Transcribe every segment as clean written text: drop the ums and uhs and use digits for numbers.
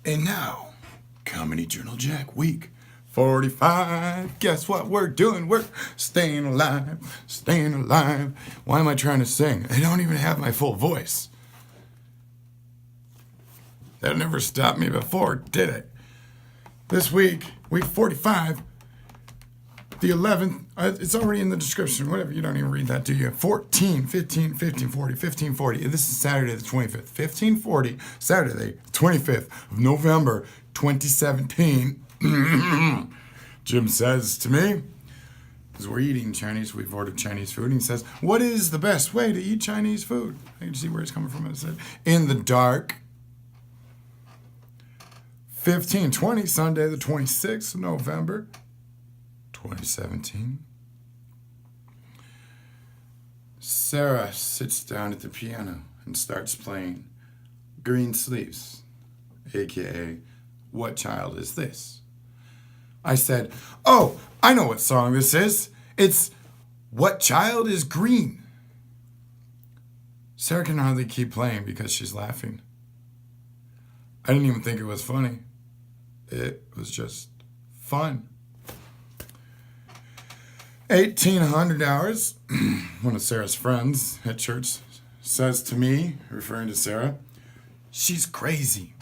And now, Comedy Journal Jack week 45. Guess what we're doing? We're staying alive, staying alive. Why am I trying to sing? I don't even have my full voice. That never stopped me before, did it? This week, week 45, the 11th, it's already in the description, whatever, you don't even read that, do you? 14, 15, 1540, 1540. This is Saturday the 25th. 1540, Saturday, 25th of November, 2017. Jim says to me, because we're eating Chinese, we've ordered Chinese food, and he says, what is the best way to eat Chinese food? I can see where he's coming from. I said, in the dark. 1520, Sunday the 26th of November, 2017. Sarah sits down at the piano and starts playing Green Sleeves, aka What Child Is This? I said, oh, I know what song this is. It's What Child Is Green? Sarah can hardly keep playing because she's laughing. I didn't even think it was funny. It was just fun. 1800 hours, one of Sarah's friends at church says to me, referring to Sarah, she's crazy.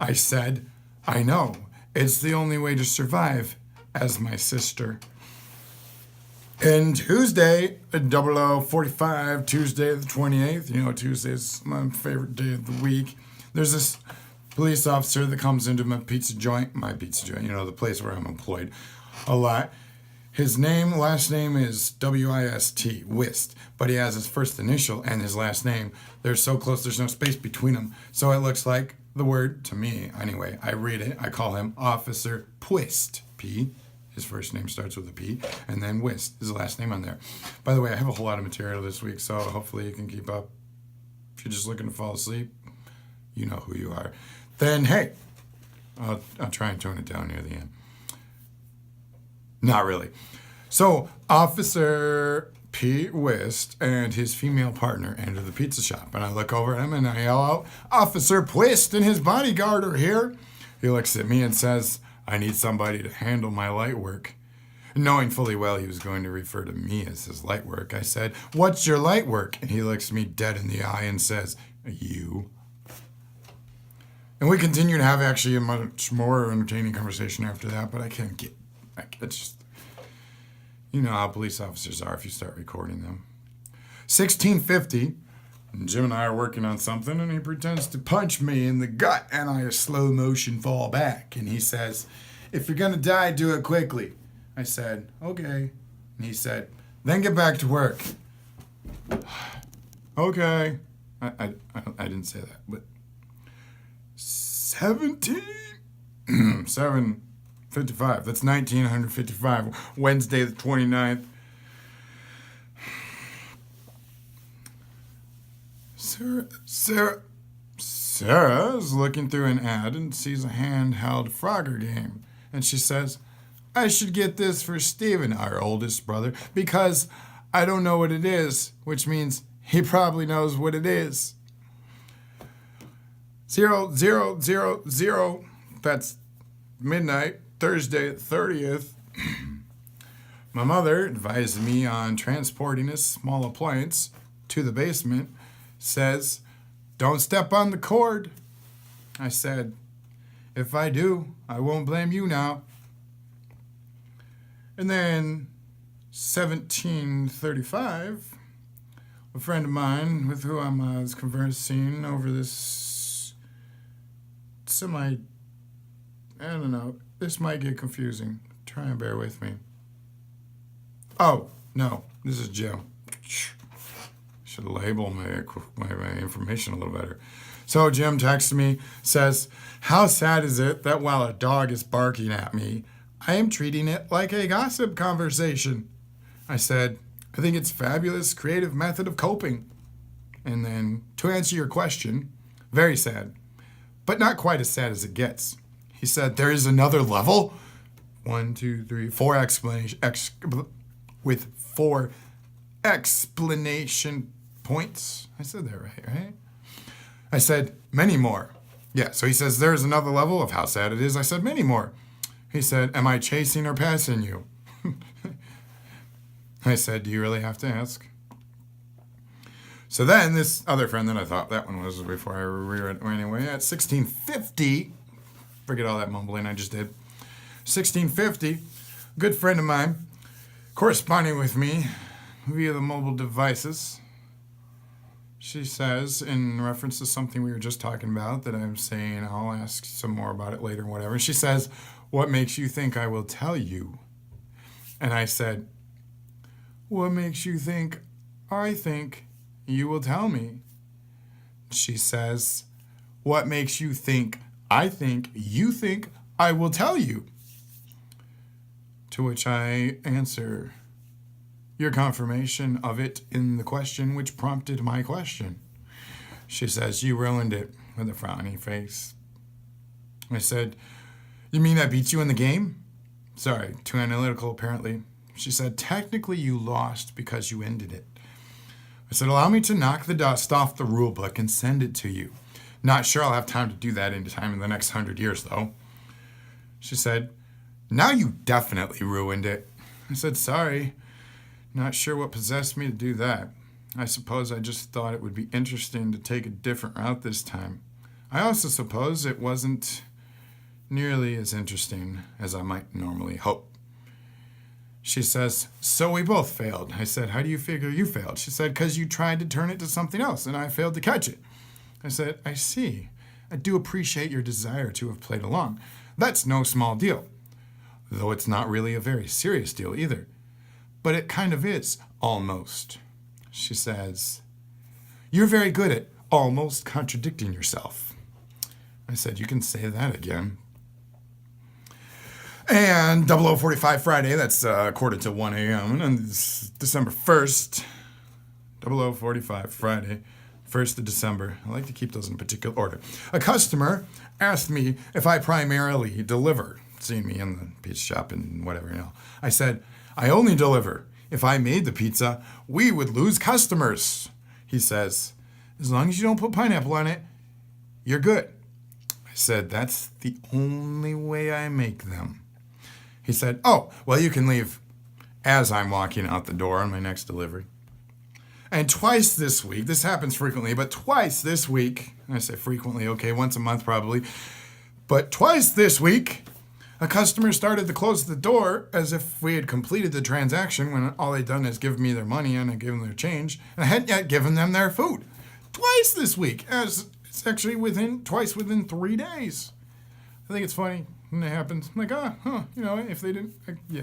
I said, I know. It's the only way to survive as my sister. And Tuesday, 0045, Tuesday the 28th, you know, Tuesday's my favorite day of the week. There's this police officer that comes into my pizza joint, you know, the place where I'm employed a lot. His last name is W-I-S-T, Wist, but he has his first initial and his last name. They're so close, there's no space between them. So it looks like the word, to me, anyway, I read it, I call him Officer Pwist, P. His first name starts with a P, and then Wist is the last name on there. By the way, I have a whole lot of material this week, so hopefully you can keep up. If you're just looking to fall asleep, you know who you are. Then, hey, I'll try and tone it down near the end. Not really. So, Officer P. Wist and his female partner enter the pizza shop. And I look over at him and I yell out, Officer Pwist and his bodyguard are here. He looks at me and says, I need somebody to handle my light work. Knowing fully well he was going to refer to me as his light work, I said, what's your light work? And he looks me dead in the eye and says, you. And we continue to have actually a much more entertaining conversation after that, but I just, you know how police officers are if you start recording them. 1650, Jim and I are working on something, and he pretends to punch me in the gut, and I slow motion fall back. And he says, if you're going to die, do it quickly. I said, okay. And he said, then get back to work. Okay. I didn't say that, but 755. That's 1955. Wednesday the 29th. Sarah is looking through an ad and sees a handheld Frogger game. And she says, I should get this for Steven, our oldest brother, because I don't know what it is, which means he probably knows what it is. 0000. That's midnight, Thursday the 30th. My mother advised me on transporting a small appliance to the basement. Says, don't step on the cord. I said, if I do, I won't blame you now. And then 1735, a friend of mine with who I was conversing over this I don't know, this might get confusing. Try and bear with me. Oh, no, this is Jim. Should label my information a little better. So Jim texts me, says, how sad is it that while a dog is barking at me, I am treating it like a gossip conversation? I said, I think it's a fabulous creative method of coping. And then, to answer your question, very sad. But not quite as sad as it gets. He said, there is another level. 1, 2, 3, 4 explanation, with 4 explanation points. I said that right? I said, many more. Yeah, so he says, there's another level of how sad it is. I said, many more. He said, am I chasing or passing you? I said, do you really have to ask? So then this other friend that I thought that one was before I reread it anyway, at 1650, forget all that mumbling I just did. 1650, good friend of mine, corresponding with me via the mobile devices. She says, in reference to something we were just talking about, that I'm saying I'll ask some more about it later, whatever. She says, what makes you think I will tell you? And I said, what makes you think I think you will tell me? She says, what makes you think I think you think I will tell you? To which I answer, your confirmation of it in the question which prompted my question. She says, you ruined it, with a frowny face. I said, you mean I beat you in the game? Sorry, too analytical apparently. She said, technically you lost because you ended it. I said, allow me to knock the dust off the rule book and send it to you. Not sure I'll have time to do that anytime in the next 100 years, though. She said, now you definitely ruined it. I said, sorry. Not sure what possessed me to do that. I suppose I just thought it would be interesting to take a different route this time. I also suppose it wasn't nearly as interesting as I might normally hope. She says, so we both failed. I said, how do you figure you failed? She said, because you tried to turn it to something else and I failed to catch it. I said, I see. I do appreciate your desire to have played along. That's no small deal. Though it's not really a very serious deal either. But it kind of is, almost. She says, you're very good at almost contradicting yourself. I said, you can say that again. And 0045 Friday, that's quarter to 1 a.m. And it's December 1st. 0045 Friday, 1st of December. I like to keep those in particular order. A customer asked me if I primarily deliver, seeing me in the pizza shop and whatever, I said, I only deliver. If I made the pizza, we would lose customers. He says, as long as you don't put pineapple on it, you're good. I said, that's the only way I make them. He said, oh, well, you can leave as I'm walking out the door on my next delivery. And twice this week, this happens frequently, but twice this week, I say frequently, okay, once a month probably, but twice this week, a customer started to close the door as if we had completed the transaction when all they'd done is give me their money and I gave them their change, and I hadn't yet given them their food. Twice this week, as it's actually twice within 3 days. I think it's funny when it happens. I'm like, if they didn't,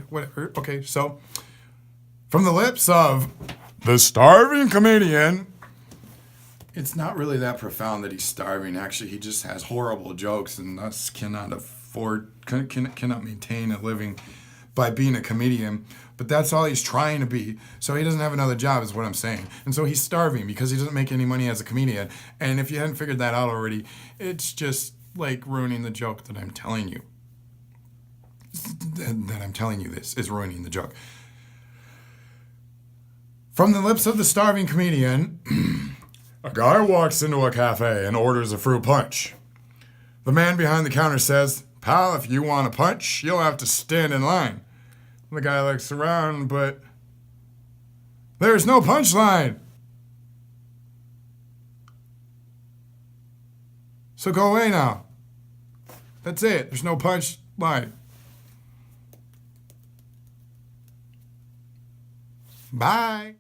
whatever. Okay, so from the lips of the starving comedian, it's not really that profound that he's starving. Actually, he just has horrible jokes and thus cannot maintain a living by being a comedian. But that's all he's trying to be. So he doesn't have another job is what I'm saying. And so he's starving because he doesn't make any money as a comedian. And if you hadn't figured that out already, it's just like ruining the joke that I'm telling you. That I'm telling you this is ruining the joke. From the lips of the starving comedian, a guy walks into a cafe and orders a fruit punch. The man behind the counter says, pal, if you want a punch, you'll have to stand in line. The guy looks around, but there's no punchline. So go away now. That's it. There's no punchline. Bye.